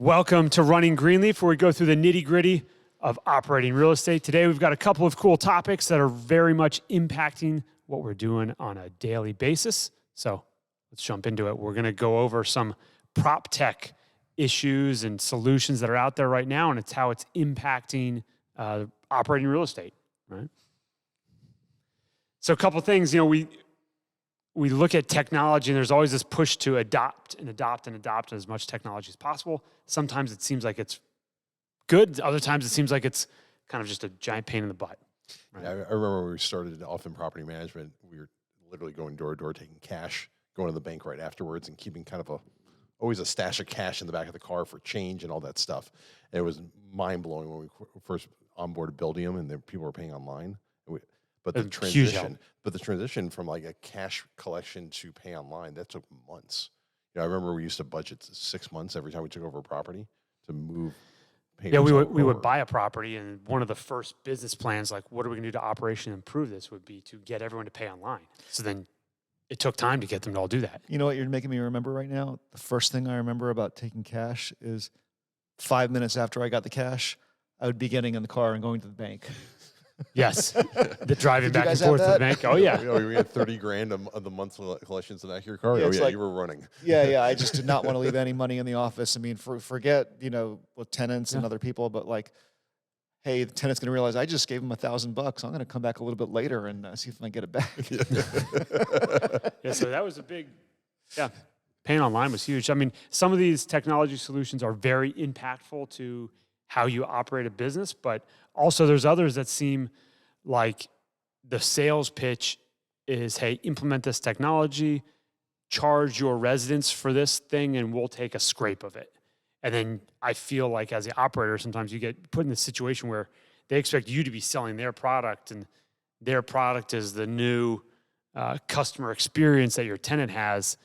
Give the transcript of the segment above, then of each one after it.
Welcome to Running Greenleaf, where we go through the nitty-gritty of operating real estate. Today, we've got a couple of cool topics that are very much impacting what we're doing on a daily basis. So let's jump into it. We're going to go over some prop tech issues and solutions that are out there right now, and it's how it's impacting operating real estate, right? So a couple of things, we look at technology, and there's always this push to adopt as much technology as possible. Sometimes it seems like it's good. Other times it seems like it's kind of just a giant pain in the butt. Right? Yeah, I remember when we started off in property management, we were literally going door to door, taking cash, going to the bank right afterwards, and keeping kind of always a stash of cash in the back of the car for change and all that stuff. And it was mind blowing when we first onboarded Buildium, and then people were paying online. But the transition from like a cash collection to pay online, that took months. I remember we used to budget 6 months every time we took over a property to move payments. Yeah, we would buy a property, and one of the first business plans, like what are we going to do to operation improve this, would be to get everyone to pay online. So then it took time to get them to all do that. You know what you're making me remember right now? The first thing I remember about taking cash is 5 minutes after I got the cash, I would be getting in the car and going to the bank. Yes, the driving back and have forth to the that? bank. Oh yeah, We had 30 grand of the monthly collections in the back of your car. Yeah, it's like- you were running. Yeah. I just did not want to leave any money in the office. I mean, forget, with tenants and other people, but like, hey, the tenant's going to realize I just gave him $1,000. I'm going to come back a little bit later and see if I can get it back. Yeah, so that was a big, paying online was huge. I mean, some of these technology solutions are very impactful to how you operate a business, but also there's others that seem like the sales pitch is, hey, implement this technology, charge your residents for this thing, and we'll take a scrape of it. And then I feel like as the operator, sometimes you get put in this situation where they expect you to be selling their product, and their product is the new customer experience that your tenant has,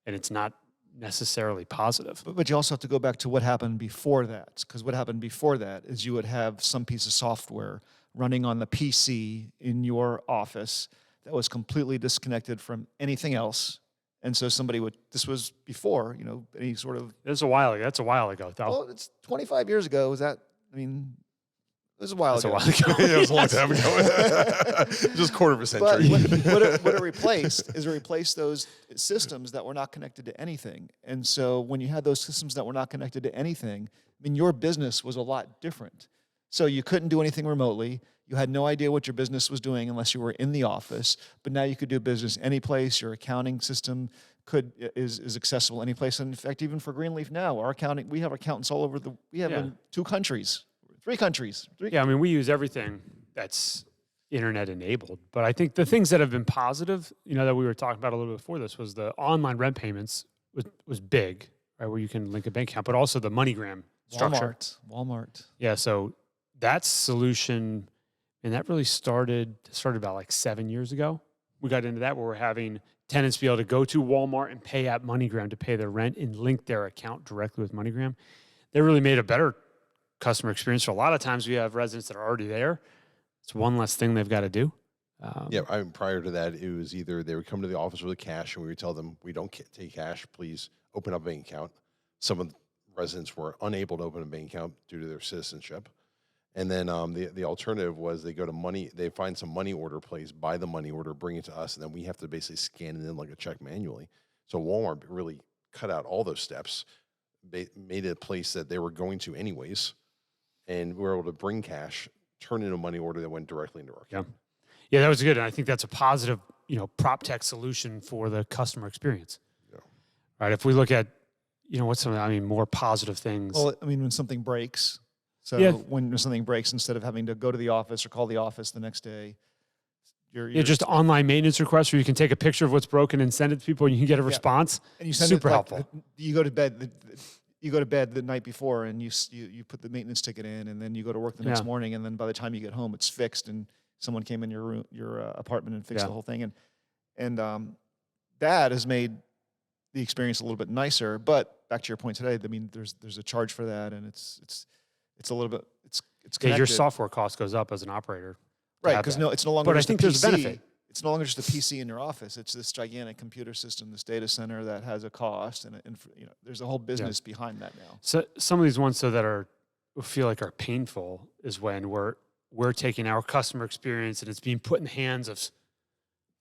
and it's not necessarily positive. But you also have to go back to what happened before that, because what happened before that is you would have some piece of software running on the PC in your office that was completely disconnected from anything else. And so this was before, any sort of... That's a while ago, though. Well, it's 25 years ago. It was a while ago. It was a long time ago. Just quarter of a century. But what it replaced is it replaced those systems that were not connected to anything. And so when you had those systems that were not connected to anything, your business was a lot different. So you couldn't do anything remotely. You had no idea what your business was doing unless you were in the office. But now you could do business any place. Your accounting system is accessible any place. And in fact, even for Greenleaf now, we have accountants all over in 3 countries. Yeah, we use everything that's internet enabled. But I think the things that have been positive, that we were talking about a little bit before this, was the online rent payments was big, right? Where you can link a bank account, but also the MoneyGram structure. Walmart. Yeah, so that solution, and that really started about like 7 years ago. We got into that where we're having tenants be able to go to Walmart and pay at MoneyGram to pay their rent and link their account directly with MoneyGram. They really made a better customer experience. So a lot of times we have residents that are already there. It's one less thing they've got to do. Prior to that, it was either they would come to the office with cash, and we would tell them, we don't take cash, please open up a bank account. Some of the residents were unable to open a bank account due to their citizenship. And then the alternative was they go to they find some money order place, buy the money order, bring it to us, and then we have to basically scan it in like a check manually. So Walmart really cut out all those steps, made it a place that they were going to anyways, and we were able to bring cash, turn in a money order that went directly into our account. Yeah, that was good. And I think that's a positive, prop tech solution for the customer experience. Yeah. Right. If we look at, what's some, more positive things. Well, when something breaks. So when something breaks, instead of having to go to the office or call the office the next day, you're just online maintenance requests where you can take a picture of what's broken and send it to people and you can get a response. And you send super it helpful. You go to bed. You go to bed the night before and you put the maintenance ticket in, and then you go to work the next morning, and then by the time you get home, it's fixed, and someone came in your apartment and fixed the whole thing, and that has made the experience a little bit nicer. But back to your point today, there's a charge for that, and it's a little bit it's connected. Your software cost goes up as an operator, right? Because it's no longer. But I think there's a benefit. it's no longer just a PC in your office. It's this gigantic computer system, this data center that has a cost, and there's a whole business behind that now. So some of these ones that feel like are painful is when we're taking our customer experience and it's being put in the hands of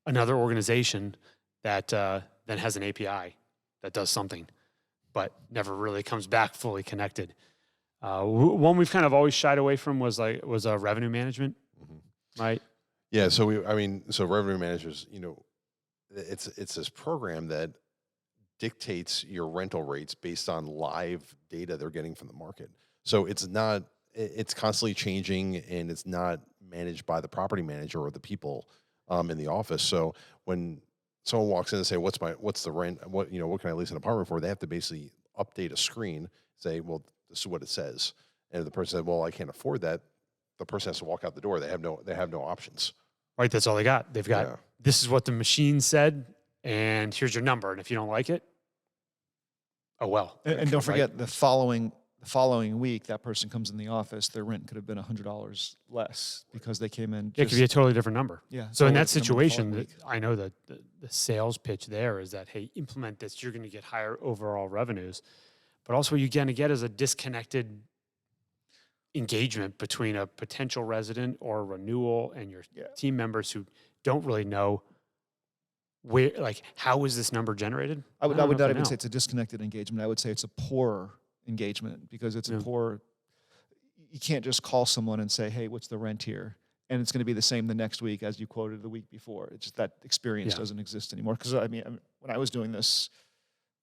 another organization that then has an API that does something, but never really comes back fully connected. One we've kind of always shied away from was revenue management, right? Yeah. So revenue managers, it's this program that dictates your rental rates based on live data they're getting from the market. So it's constantly changing, and it's not managed by the property manager or the people in the office. So when someone walks in and say, what's the rent? What can I lease an apartment for? They have to basically update a screen, say, well, this is what it says. And if the person said, well, I can't afford that, the person has to walk out the door. They have no options. Right. That's all they got. They've got, this is what the machine said, and here's your number. And if you don't like it, oh, well. And don't forget the following week, that person comes in the office, their rent could have been $100 less because they came in. It could be a totally different number. Yeah. So in that situation, I know that the sales pitch there is that, hey, implement this, you're going to get higher overall revenues. But also what you're going to get is a disconnected engagement between a potential resident or a renewal and your team members who don't really know where, like, how is this number generated? I would not even say it's a disconnected engagement. I would say it's a poor engagement, because it's a poor, you can't just call someone and say, hey, what's the rent here? And it's going to be the same the next week as you quoted the week before. It's just that experience doesn't exist anymore. Because when I was doing this,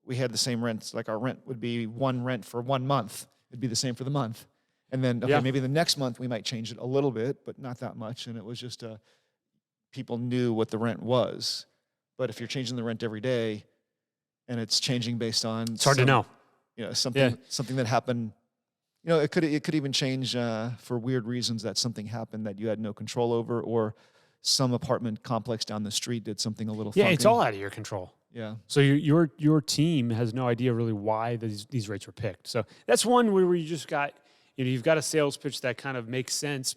we had the same rents. Like, our rent would be one rent for 1 month. It'd be the same for the month. And then, maybe the next month we might change it a little bit, but not that much. And it was just people knew what the rent was. But if you're changing the rent every day and it's changing based on... It's hard to know. Something that happened, it could even change for weird reasons, that something happened that you had no control over, or some apartment complex down the street did something a little funky. Yeah, it's all out of your control. Yeah. So your team has no idea really why these rates were picked. So that's one where you just got, you've got a sales pitch that kind of makes sense,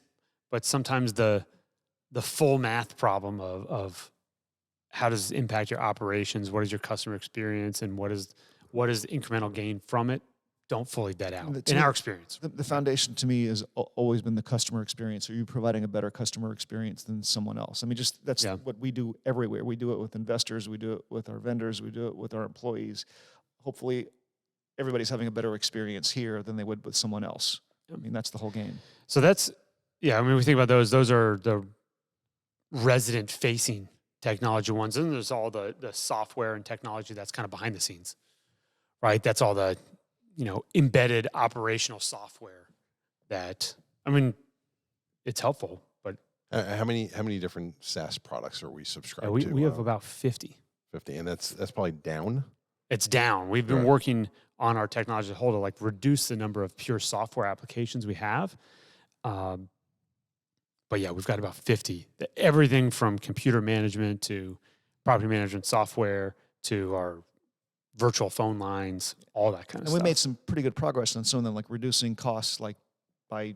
but sometimes the full math problem of how does it impact your operations, what is your customer experience, and what is the incremental gain from it, don't fully vet out in our experience. The foundation to me has always been the customer experience. Are you providing a better customer experience than someone else? I mean, that's what we do everywhere. We do it with investors. We do it with our vendors. We do it with our employees. Hopefully, everybody's having a better experience here than they would with someone else. I mean, that's the whole game. So we think about those. Those are the resident-facing technology ones. And there's all the software and technology that's kind of behind the scenes. Right, that's all the, embedded operational software that, it's helpful, but how many different SaaS products are we subscribed to? We have about 50. 50, and that's probably down. It's down. We've been working on our technology as a whole to reduce the number of pure software applications we have. But yeah, we've got about 50. Everything from computer management to property management software to our virtual phone lines, all that kind of stuff. And we made some pretty good progress on some of them, like reducing costs by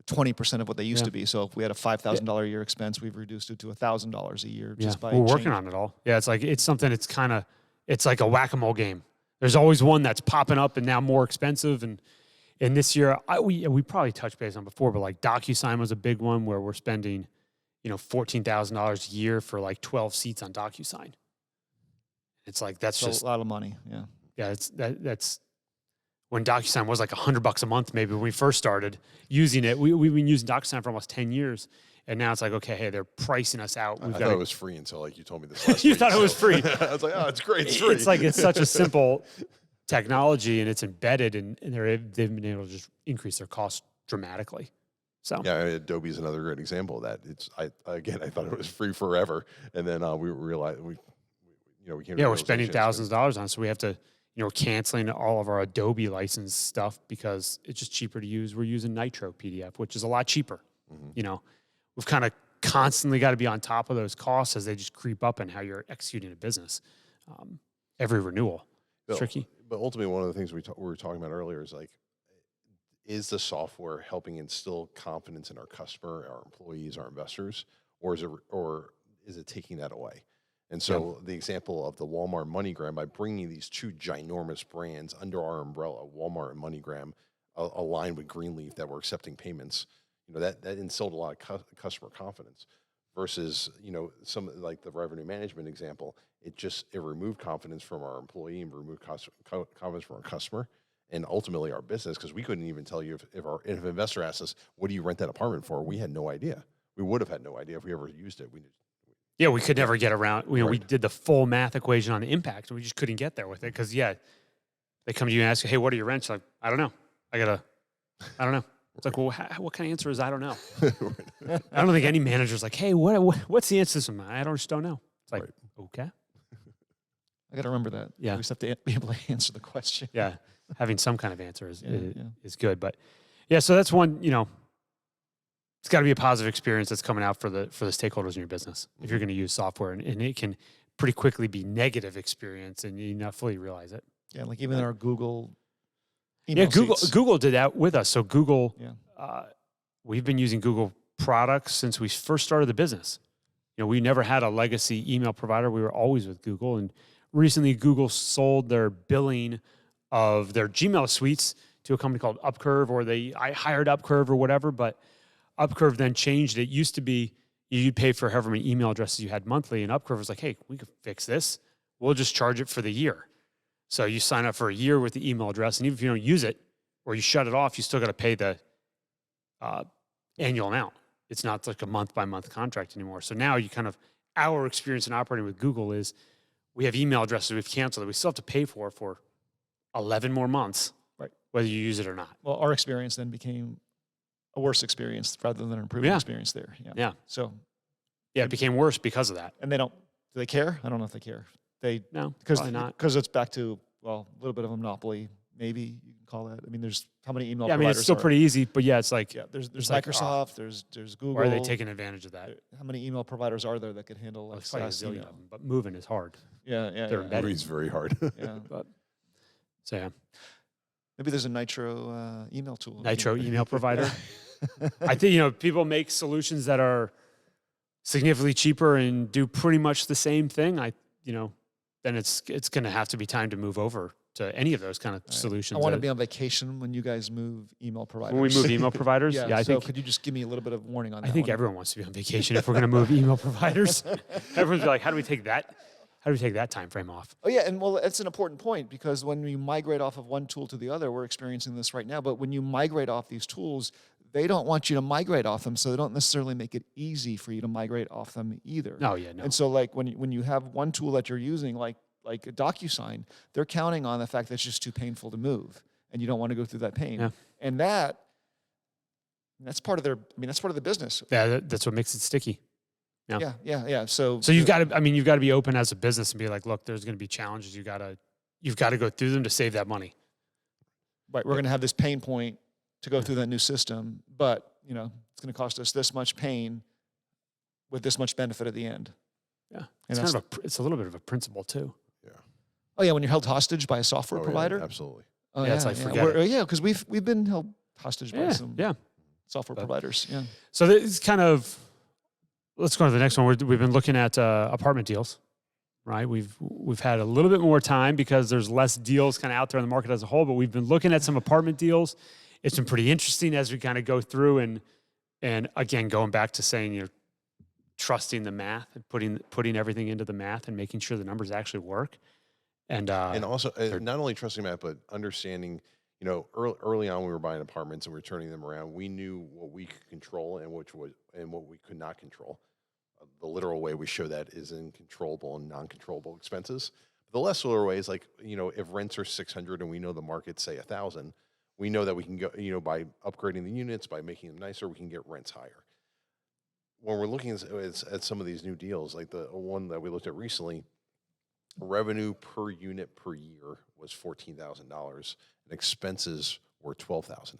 20% of what they used to be. So if we had a $5,000 a year expense, we've reduced it to $1,000 a year just by we're working on it all. Yeah, it's something, it's like a whack-a-mole game. There's always one that's popping up and now more expensive. And this year, we probably touched base on before, but DocuSign was a big one where we're spending, $14,000 a year for 12 seats on DocuSign. It's that's just a lot of money. Yeah. Yeah. That's when DocuSign was $100 a month, maybe when we first started using it. We've been using DocuSign for almost 10 years. And now it's okay, hey, they're pricing us out. I thought it was free until you told me this last You week, thought it was free. I was like, oh, it's great. It's free. It's such a simple technology, and it's embedded, and they've been able to just increase their costs dramatically. So yeah, Adobe is another great example of that. I thought it was free forever. And then we realized we came to we're spending thousands of dollars on it, so we have to, we're canceling all of our Adobe license stuff because it's just cheaper to use. We're using Nitro PDF, which is a lot cheaper. Mm-hmm. We've kind of constantly got to be on top of those costs as they just creep up in how you're executing a business. Every renewal, it's tricky. But ultimately, one of the things we were talking about earlier is the software helping instill confidence in our customer, our employees, our investors, or is it taking that away? And so the example of the Walmart MoneyGram, by bringing these two ginormous brands under our umbrella, Walmart and MoneyGram, aligned with Greenleaf, that were accepting payments, that instilled a lot of customer confidence. Versus, some like the revenue management example, it removed confidence from our employee and removed confidence from our customer, and ultimately our business, because we couldn't even tell you if an investor asked us, what do you rent that apartment for? We had no idea. We would have had no idea if we ever used it. We could never get around. We Right. did the full math equation on the impact, and we just couldn't get there with it because, they come to you and ask you, hey, what are your rents? Like, I don't know. I don't know. It's like, well, what kind of answer is I don't know? I don't think any manager's like, hey, what's the answer to this? I just don't know. It's like, okay. I got to remember that. Yeah. We just have to be able to answer the question. Yeah. Having some kind of answer is good. But so that's one, it's got to be a positive experience that's coming out for the stakeholders in your business if you're going to use software, and it can pretty quickly be negative experience and you not fully realize it. Yeah, like even in our Google email Google did that with us. So Google, Yeah. We've been using Google products since we first started the business. We never had a legacy email provider. We were always with Google, and recently Google sold their billing of their Gmail suites to a company called Upcurve, or I hired Upcurve or whatever, but Upcurve then changed. It used to be you'd pay for however many email addresses you had monthly, and Upcurve was like, hey, we could fix this. We'll just charge it for the year. So you sign up for a year with the email address, and even if you don't use it or you shut it off, you still got to pay the annual amount. It's not like a month-by-month contract anymore. So now our experience in operating with Google is we have email addresses we've canceled that we still have to pay for 11 more months, Right. whether you use it or not. Well, our experience then became a worse experience rather than an improving experience there. Yeah. So it became worse because of that. And do they care? I don't know if they care. No, because probably not. Because it's back to, a little bit of a monopoly, maybe you can call that. I mean, there's how many email providers? It's still pretty easy, but it's like, there's like, Microsoft, there's Google. why are they taking advantage of that? How many email providers are there that could handle like It's probably a SaaS zillion email? of them, but moving is hard. Yeah. They're embedded. It's very hard. Yeah. So Maybe there's a Nitro email tool. Nitro email provider. I think, people make solutions that are significantly cheaper and do pretty much the same thing. Then it's going to have to be time to move over to any of those kind of solutions. I want to be on vacation when you guys move email providers. When we move email providers, I so think. could you just give me a little bit of warning on that? I think everyone wants to be on vacation if we're going to move email providers. Everyone's like, how do we take that time frame off? Oh yeah, and that's an important point, because when we migrate off of one tool to the other, we're experiencing this right now. But when you migrate off these tools, they don't want you to migrate off them, so they don't necessarily make it easy for you to migrate off them either. Oh yeah, no. And so like when you have one tool that you're using, like a DocuSign, they're counting on the fact that it's just too painful to move, and you don't want to go through that pain. Yeah. And that's part of that's part of the business. Yeah, that's what makes it sticky. Yeah. So you've got to be open as a business and be like, look, there's going to be challenges. You've got to go through them to save that money. Right, we're going to have this pain point to go through that new system, but it's going to cost us this much pain with this much benefit at the end. Yeah, And it's a little bit of a principle too. Oh yeah, when you're held hostage by a software provider. Yeah, absolutely. Oh Yeah, it's like, forget it. Yeah, because we've been held hostage by some Yeah. software providers. Yeah. So this kind of, let's go to the next one. We've been looking at apartment deals, right? We've had a little bit more time because there's less deals kind of out there in the market as a whole, but we've been looking at some apartment deals. It's been pretty interesting as we kind of go through and again, going back to saying, trusting the math and putting everything into the math and making sure the numbers actually work. And also not only trusting math, but understanding, early on we were buying apartments and we were turning them around. We knew what we could control and what we could not control. The literal way we show that is in controllable and non-controllable expenses. The less literal way is like, if rents are 600 and we know the market's say 1,000, we know that we can go, by upgrading the units, by making them nicer, we can get rents higher. When we're looking at some of these new deals, like the one that we looked at recently, revenue per unit per year was $14,000 and expenses were $12,000.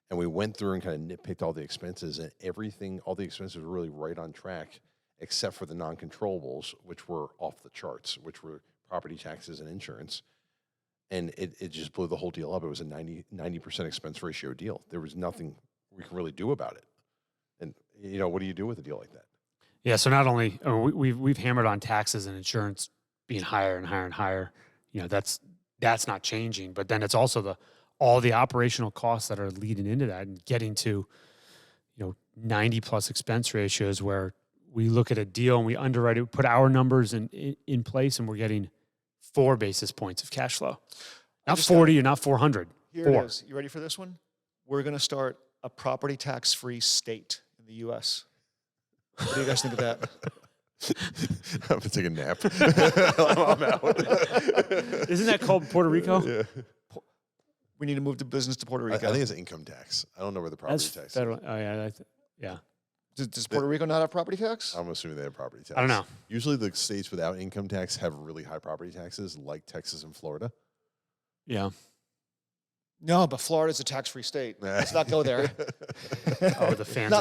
And we went through and kind of nitpicked all the expenses, and all the expenses were really right on track, except for the non-controllables, which were off the charts, which were property taxes and insurance. And it just blew the whole deal up. It was a 90% expense ratio deal. There was nothing we could really do about it. And, what do you do with a deal like that? Yeah. So not only we've hammered on taxes and insurance being higher and higher and higher. That's not changing. But then it's also all the operational costs that are leading into that and getting to 90 plus expense ratios where we look at a deal and we underwrite it, put our numbers in place, and we're getting 4 basis points of cash flow. Not 40 or not 400. Here 4. it is. You ready for this one? We're going to start a property tax-free state in the U.S. What do you guys think of that? I'm gonna take a nap. I'm out. Isn't that called Puerto Rico? Yeah. We need to move the business to Puerto I Rico. think it's income tax. I don't know where the property That's tax federal. is. Oh yeah, yeah. Does Puerto Rico not have property tax? I'm assuming they have property tax. I don't know. Usually the states without income tax have really high property taxes, like Texas and Florida. Yeah. No, but Florida's a tax-free state. Let's not go there. Oh, the fans.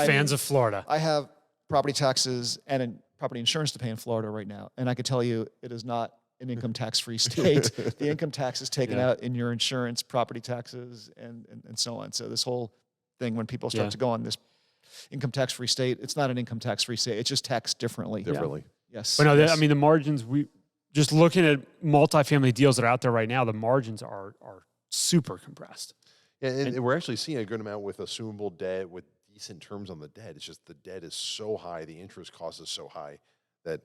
Fans of Florida. I have property taxes and property insurance to pay in Florida right now, and I can tell you it is not an income tax-free state. The income tax is taken out in your insurance, property taxes, and so on. So this whole thing, when people start to go on this income tax-free state, it's not an income tax-free state. It's just taxed differently. Yes. But no, I mean the margins. We just looking at multifamily deals that are out there right now. The margins are super compressed. Yeah, and we're actually seeing a good amount with assumable debt with decent terms on the debt. It's just the debt is so high, the interest cost is so high that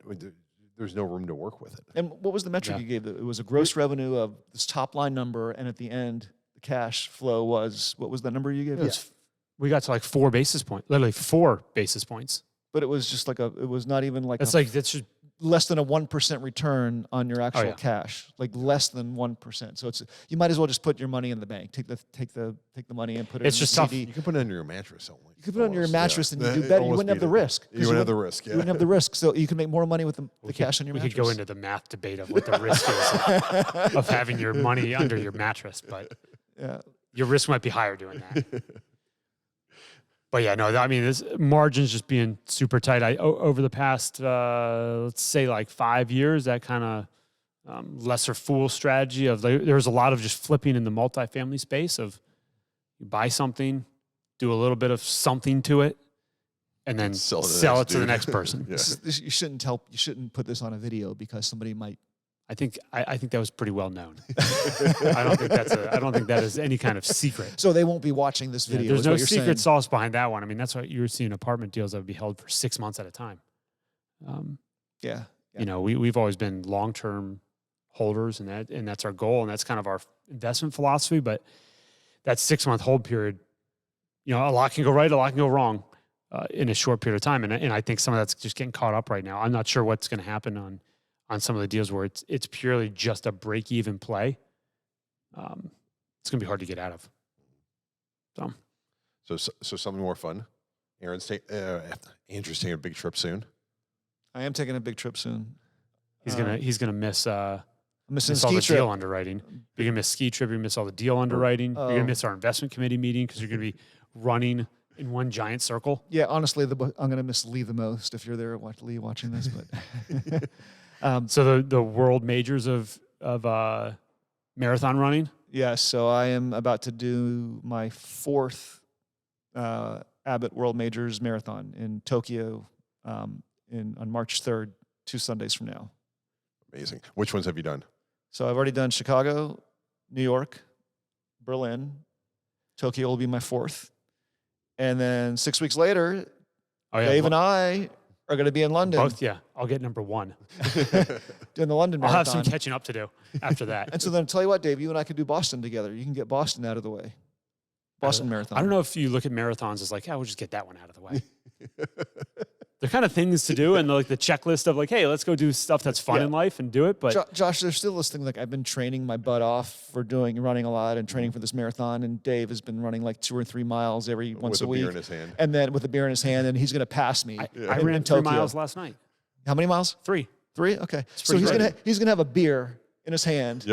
there's no room to work with it. And what was the metric you gave? It was a gross revenue of this top line number, and at the end, the cash flow was, what was the number you gave? We got to like 4 basis points, literally 4 basis points. But it was just like it was not even like that's just less than a 1% return on your actual cash, like less than 1%. So you might as well just put your money in the bank. Take the money and put it. It's in just the tough. CD. You can put it under your mattress only. You could put it under your mattress and you do better. You wouldn't have the risk. You wouldn't have the risk. You wouldn't have the risk. So you can make more money with the cash on your mattress. We could go into the math debate of what the risk is of having your money under your mattress, but your risk might be higher doing that. But yeah, no, I mean, this margins just being super tight. Over the past, let's say like 5 years, that kind of lesser fool strategy of there's a lot of just flipping in the multifamily space of you buy something, do a little bit of something to it, and then sell it to the next person. You shouldn't put this on a video because somebody might. I think that was pretty well known. I don't think that is any kind of secret. So they won't be watching this video. There's no secret sauce behind that one. I mean, that's why you're seeing apartment deals that would be held for 6 months at a time. You know, we've always been long-term holders, and that's our goal, and that's kind of our investment philosophy. But that 6-month hold period, you know, a lot can go right, a lot can go wrong in a short period of time, and I think some of that's just getting caught up right now. I'm not sure what's going to happen on some of the deals where it's purely just a break-even play. It's going to be hard to get out of. So something more fun. Andrew's taking a big trip soon. I am taking a big trip soon. He's gonna miss missing all the trip. deal underwriting. You're gonna miss ski trip. You're gonna miss all the deal underwriting. You're gonna miss our investment committee meeting because you're gonna be running in one giant circle. Yeah, honestly, I'm gonna miss Lee the most if you're there, Lee, watching this. But so the world majors of marathon running. Yeah, so I am about to do my 4th Abbott World Majors marathon in Tokyo on March 3rd, 2 Sundays from now. Amazing. Which ones have you done? So I've already done Chicago, New York, Berlin. Tokyo will be my 4th. And then 6 weeks later, Dave and I are going to be in London. Both, yeah. I'll get number 1. Doing the London marathon. I'll have some catching up to do after that. And so then tell you what, Dave, you and I could do Boston together. You can get Boston out of the way. Boston Marathon. I don't know if you look at marathons as like, we'll just get that one out of the way. They're kind of things to do, and like the checklist of like, hey, let's go do stuff that's fun in life and do it. But Josh, there's still this thing like I've been training my butt off for running a lot and training for this marathon, and Dave has been running like 2 or 3 miles once a week. With a beer in his hand. And then with a beer in his hand, and he's going to pass me. I ran 3 miles last night. How many miles? 3. 3? Okay. So he's gonna have a beer in his hand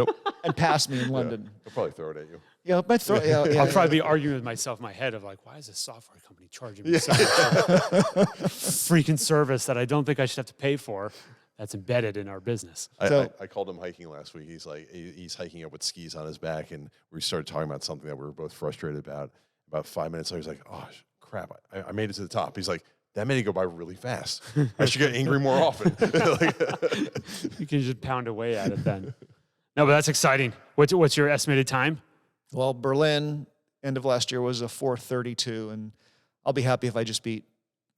and pass me in London. He'll probably throw it at you. Yeah, my throat. Yeah, I'll probably be arguing with myself in my head of like, why is this software company charging me so much for freaking service that I don't think I should have to pay for? That's embedded in our business. I called him hiking last week. He's like, he's hiking up with skis on his back, and we started talking about something that we were both frustrated about. About 5 minutes later, he's like, "Oh crap, I made it to the top." He's like, that made it go by really fast. I should get angry more often. You can just pound away at it then. No, but that's exciting. What's your estimated time? Well, Berlin, end of last year, was a 4:32, and I'll be happy if I just beat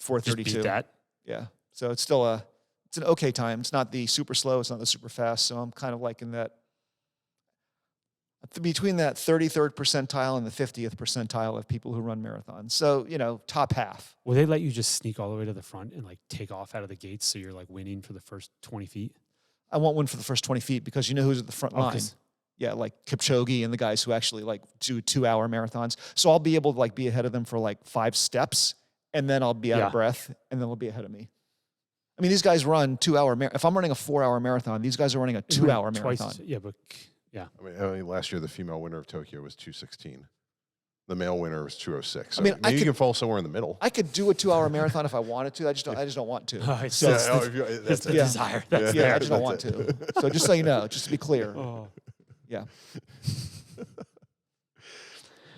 4:32. Just beat that. Yeah. So it's still it's an okay time. It's not the super slow. It's not the super fast. So I'm kind of like in that, between that 33rd percentile and the 50th percentile of people who run marathons. So, top half. Will they let you just sneak all the way to the front and like take off out of the gates so you're like winning for the first 20 feet? I won't win for the first 20 feet because you know who's at the front line. Yeah, like Kipchoge and the guys who actually like do 2-hour marathons. So I'll be able to like be ahead of them for like 5 steps, and then I'll be out of breath, and then they'll be ahead of me. I mean, these guys run 2-hour. If I'm running a 4-hour marathon, these guys are running a 2-hour marathon. Yeah, but yeah. I mean, last year the female winner of Tokyo was 2:16. The male winner was 2:06. So I mean, maybe you can fall somewhere in the middle. I could do a 2-hour marathon if I wanted to. I just don't want to. It's That's the it. desire. That's I just don't want to. So just so you know, just to be clear. Oh. Yeah.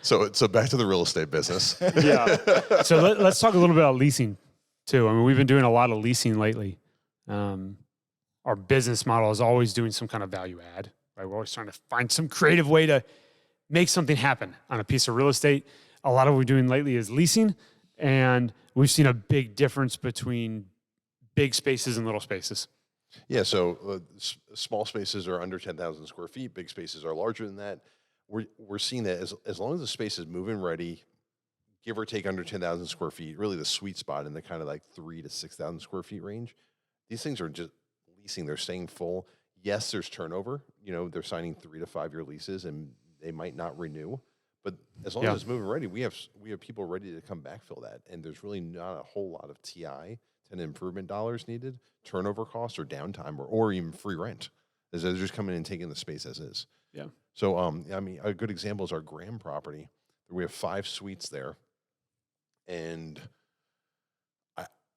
So back to the real estate business. Yeah. So let's talk a little bit about leasing too. I mean, we've been doing a lot of leasing lately. Our business model is always doing some kind of value add, right? We're always trying to find some creative way to make something happen on a piece of real estate. A lot of what we're doing lately is leasing, and we've seen a big difference between big spaces and little spaces. Yeah, so small spaces are under 10,000 square feet. Big spaces are larger than that. We're seeing that as long as the space is move-in ready, give or take under 10,000 square feet, really the sweet spot in the kind of like 3,000 to 6,000 square feet range. These things are just leasing; they're staying full. Yes, there's turnover. They're signing 3 to 5 year leases, and they might not renew. But as long as it's move-in ready, we have people ready to come backfill that, and there's really not a whole lot of TI, tenant improvement dollars needed, turnover costs, or downtime, or even free rent, as they're just coming in and taking the space as is. Yeah. So, I mean, a good example is our Graham property. We have 5 suites there, and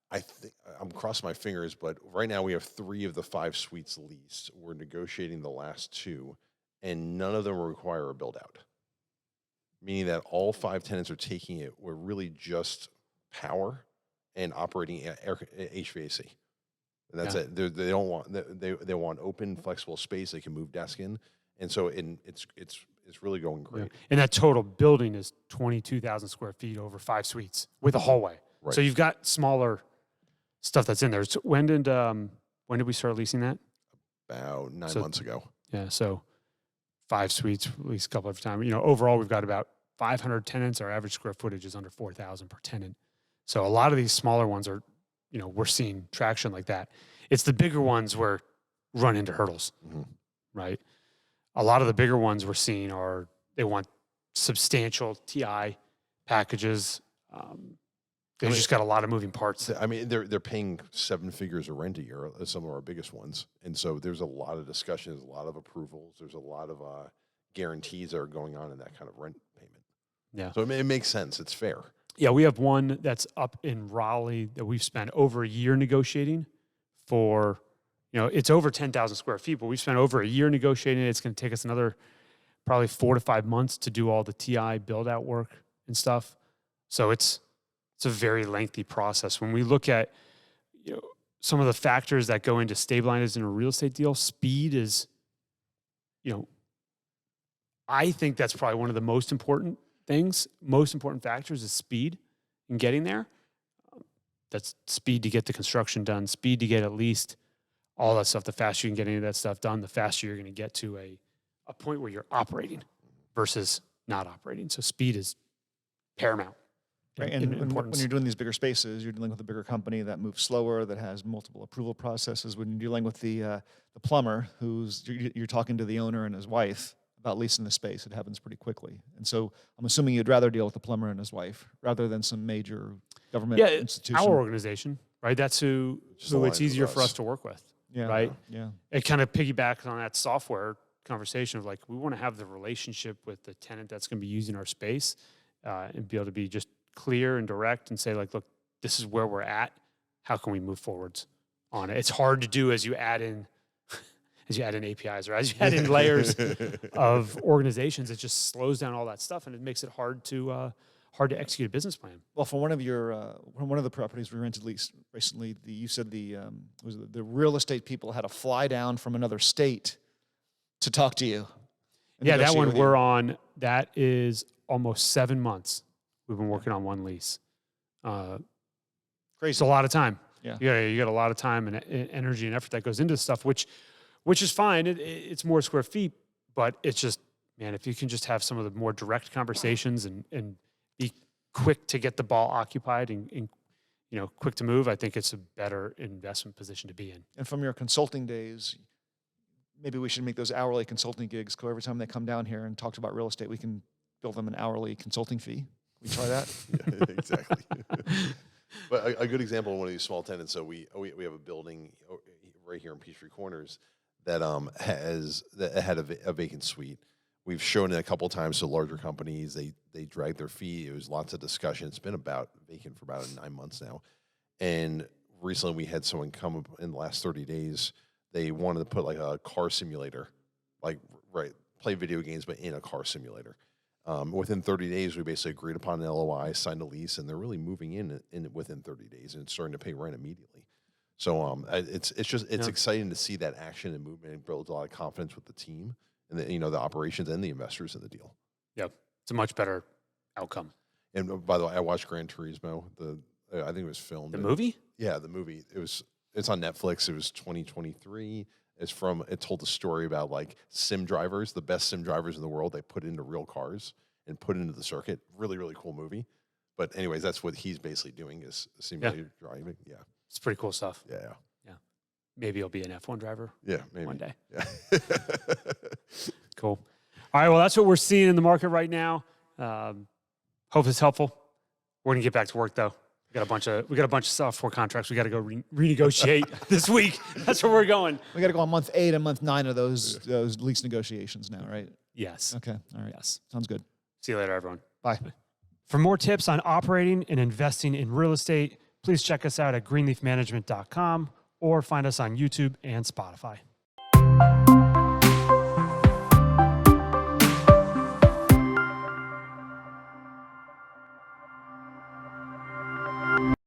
I think I'm crossing my fingers, but right now we have 3 of the 5 suites leased. We're negotiating the last 2, and none of them require a build out. Meaning that all 5 tenants are taking it. We're really just power and operating HVAC. And that's it. They don't want they want open, flexible space. They can move desk in, and so it's really going great. Yeah. And that total building is 22,000 square feet over 5 suites with a hallway. Right. So you've got smaller stuff that's in there. So when did we start leasing that? About 9 months ago. Yeah. So 5 suites, at least a couple of times. Overall, we've got about 500 tenants. Our average square footage is under 4,000 per tenant. So a lot of these smaller ones are, we're seeing traction like that. It's the bigger ones where run into hurdles, right? A lot of the bigger ones we're seeing they want substantial TI packages. They've just got a lot of moving parts. I mean, they're paying 7 figures of rent a year, some of our biggest ones. And so there's a lot of discussions, a lot of approvals. There's a lot of guarantees that are going on in that kind of rent payment. Yeah. So it makes sense. It's fair. Yeah, we have one that's up in Raleigh that we've spent over a year negotiating for, it's over 10,000 square feet, but we've spent over a year negotiating it. It's going to take us another probably 4 to 5 months to do all the TI build out work and stuff. So it's a very lengthy process. When we look at, some of the factors that go into stabilizing a real estate deal, speed is, I think that's probably one of the most important factors is speed in getting there. That's speed to get the construction done, speed to get at least all that stuff. The faster you can get any of that stuff done, the faster you're going to get to a point where you're operating versus not operating. So speed is paramount. Right, and when you're doing these bigger spaces, you're dealing with a bigger company that moves slower, that has multiple approval processes. When you're dealing with the plumber, you're talking to the owner and his wife about leasing the space, it happens pretty quickly. And so I'm assuming you'd rather deal with the plumber and his wife rather than some major government institution. Our organization, right? That's who it's easier for us to work with, right? Yeah. It kind of piggybacks on that software conversation of like, we want to have the relationship with the tenant that's going to be using our space and be able to be just clear and direct and say like, look, this is where we're at. How can we move forwards on it? It's hard to do as you add in APIs or as you add in layers of organizations. It just slows down all that stuff and it makes it hard to hard to execute a business plan. Well, for one of the properties we rented leased recently, you said the real estate people had to fly down from another state to talk to you. Yeah, that negotiate one with you. we're on, that is almost 7 months we've been working on one lease. It's Crazy. a lot of time. Yeah. You got a lot of time and energy and effort that goes into stuff, which is fine. It's more square feet, but it's just, man, if you can just have some of the more direct conversations and be quick to get the ball occupied and quick to move, I think it's a better investment position to be in. And from your consulting days, maybe we should make those hourly consulting gigs. So every time they come down here and talk about real estate, we can bill them an hourly consulting fee. We try that. Yeah, exactly. But a good example of one of these small tenants. So we have a building right here in Peachtree Corners that had a vacant suite. We've shown it a couple times to larger companies. They dragged their fee. It was lots of discussion. It's been vacant for about 9 months now. And recently we had someone come up in the last 30 days. They wanted to put like a car simulator, play video games, but in a car simulator. Within 30 days, we basically agreed upon an LOI, signed a lease, and they're really moving in within 30 days and starting to pay rent immediately. So it's exciting to see that action and movement. It builds a lot of confidence with the team and the operations and the investors in the deal. Yep, it's a much better outcome. And by the way, I watched Gran Turismo. I think it was filmed. The movie? Yeah, the movie. It's on Netflix. It was 2023. It told the story about like sim drivers, the best sim drivers in the world. They put into real cars and put into the circuit. Really, really cool movie. But anyways, that's what he's basically doing is simulated driving. Yeah. It's pretty cool stuff. Yeah. Maybe he'll be an F1 driver. Yeah, maybe. One day. Yeah. Cool. All right. Well, that's what we're seeing in the market right now. Hope it's helpful. We're gonna get back to work though. We got a bunch of software contracts we got to go renegotiate this week. That's where we're going. We got to go on month 8 and month 9 of those lease negotiations now, right? Yes. Okay. All right. Yes. Sounds good. See you later, everyone. Bye. For more tips on operating and investing in real estate, please check us out at greenleafmanagement.com or find us on YouTube and Spotify.